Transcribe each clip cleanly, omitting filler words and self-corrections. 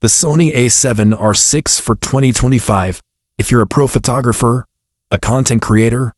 the Sony A7R VI for 2025. If you're a pro photographer, a content creator,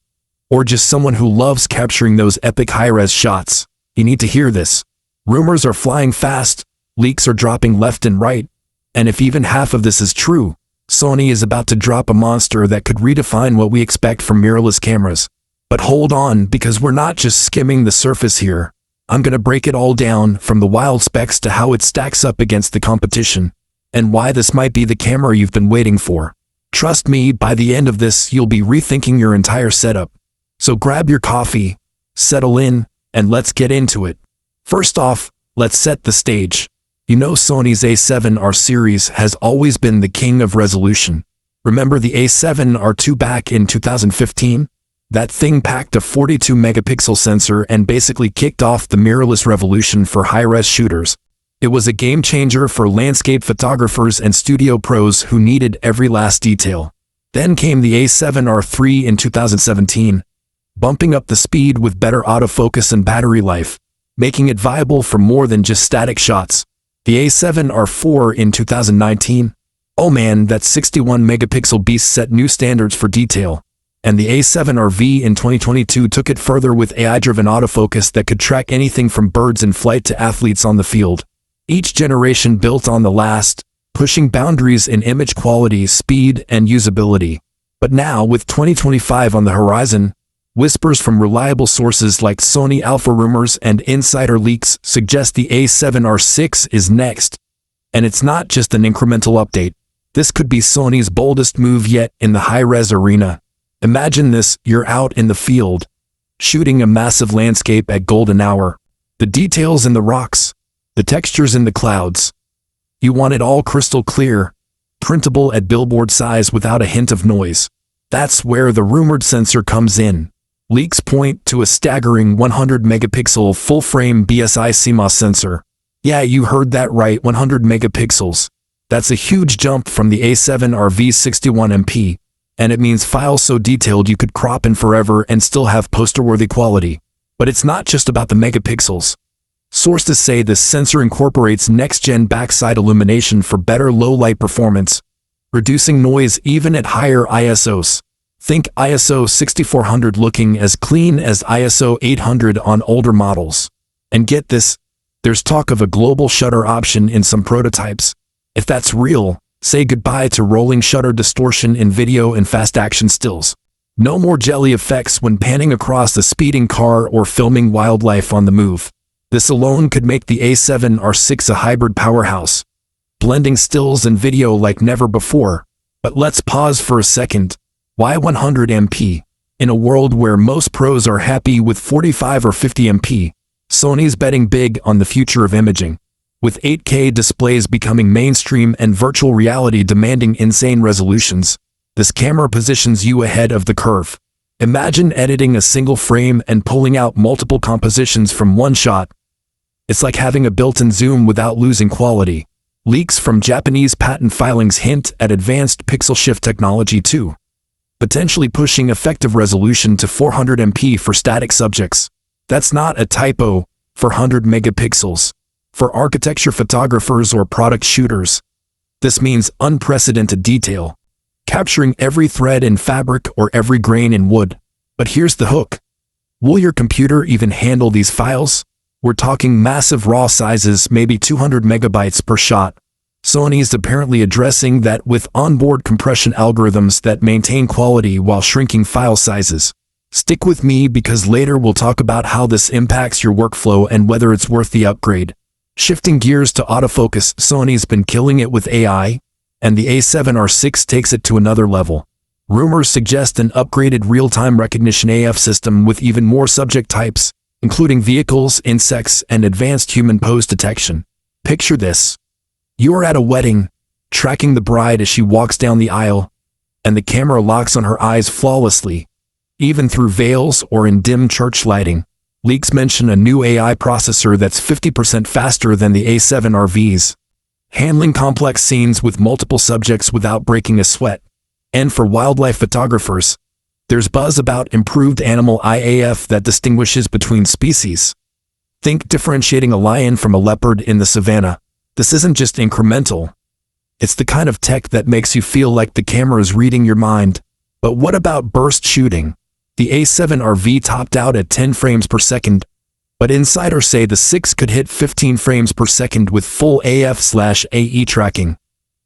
or just someone who loves capturing those epic high-res shots, you need to hear this. Rumors are flying fast, leaks are dropping left and right, and if even half of this is true, Sony is about to drop a monster that could redefine what we expect from mirrorless cameras. But hold on, because we're not just skimming the surface here. I'm gonna break it all down, from the wild specs to how it stacks up against the competition, and why this might be the camera you've been waiting for. Trust me, by the end of this, you'll be rethinking your entire setup. So grab your coffee, settle in, and let's get into it. First off, let's set the stage. You know Sony's A7R series has always been the king of resolution. Remember the A7R II back in 2015? That thing packed a 42 megapixel sensor and basically kicked off the mirrorless revolution for high-res shooters. It was a game changer for landscape photographers and studio pros who needed every last detail. Then came the A7R III in 2017, bumping up the speed with better autofocus and battery life, making it viable for more than just static shots. The A7R IV in 2019, oh man, that 61 megapixel beast set new standards for detail. And the A7R VI in 2022 took it further with AI-driven autofocus that could track anything from birds in flight to athletes on the field. Each generation built on the last, pushing boundaries in image quality, speed, and usability. But now, with 2025 on the horizon, whispers from reliable sources like Sony Alpha rumors and insider leaks suggest the A7R VI is next. And it's not just an incremental update. This could be Sony's boldest move yet in the high-res arena. Imagine this, you're out in the field, shooting a massive landscape at golden hour. The details in the rocks, the textures in the clouds. You want it all crystal clear, printable at billboard size without a hint of noise. That's where the rumored sensor comes in. Leaks point to a staggering 100 megapixel full-frame BSI CMOS sensor. Yeah, you heard that right, 100 megapixels. That's a huge jump from the A7R VI 61MP. And it means files so detailed you could crop in forever and still have poster-worthy quality. But it's not just about the megapixels. Sources say this sensor incorporates next-gen backside illumination for better low-light performance, reducing noise even at higher ISOs. Think ISO 6400 looking as clean as ISO 800 on older models. And get this, there's talk of a global shutter option in some prototypes. If that's real, say goodbye to rolling shutter distortion in video and fast-action stills. No more jelly effects when panning across a speeding car or filming wildlife on the move. This alone could make the A7R VI a hybrid powerhouse, blending stills and video like never before. But let's pause for a second. Why 100 MP? In a world where most pros are happy with 45 or 50 MP, Sony's betting big on the future of imaging. With 8K displays becoming mainstream and virtual reality demanding insane resolutions, this camera positions you ahead of the curve. Imagine editing a single frame and pulling out multiple compositions from one shot. It's like having a built-in zoom without losing quality. Leaks from Japanese patent filings hint at advanced pixel shift technology too, potentially pushing effective resolution to 400 MP for static subjects. That's not a typo, for 100 megapixels. For architecture photographers or product shooters, this means unprecedented detail, capturing every thread in fabric or every grain in wood. But here's the hook. Will your computer even handle these files? We're talking massive raw sizes, maybe 200 megabytes per shot. Sony's apparently addressing that with onboard compression algorithms that maintain quality while shrinking file sizes. Stick with me because later we'll talk about how this impacts your workflow and whether it's worth the upgrade. Shifting gears to autofocus, Sony's been killing it with AI, and the A7R VI takes it to another level. Rumors suggest an upgraded real-time recognition AF system with even more subject types, including vehicles, insects, and advanced human pose detection. Picture this. You are at a wedding, tracking the bride as she walks down the aisle, and the camera locks on her eyes flawlessly, even through veils or in dim church lighting. Leaks mention a new AI processor that's 50% faster than the A7R VI's, handling complex scenes with multiple subjects without breaking a sweat. And for wildlife photographers, there's buzz about improved animal eye AF that distinguishes between species. Think differentiating a lion from a leopard in the savannah. This isn't just incremental. It's the kind of tech that makes you feel like the camera is reading your mind. But what about burst shooting? The A7R V topped out at 10 frames per second, but insiders say the 6 could hit 15 frames per second with full AF/AE tracking.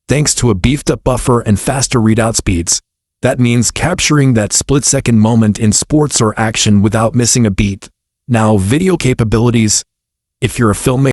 Thanks to a beefed-up buffer and faster readout speeds. That means capturing that split-second moment in sports or action without missing a beat. Now, video capabilities. If you're a filmmaker,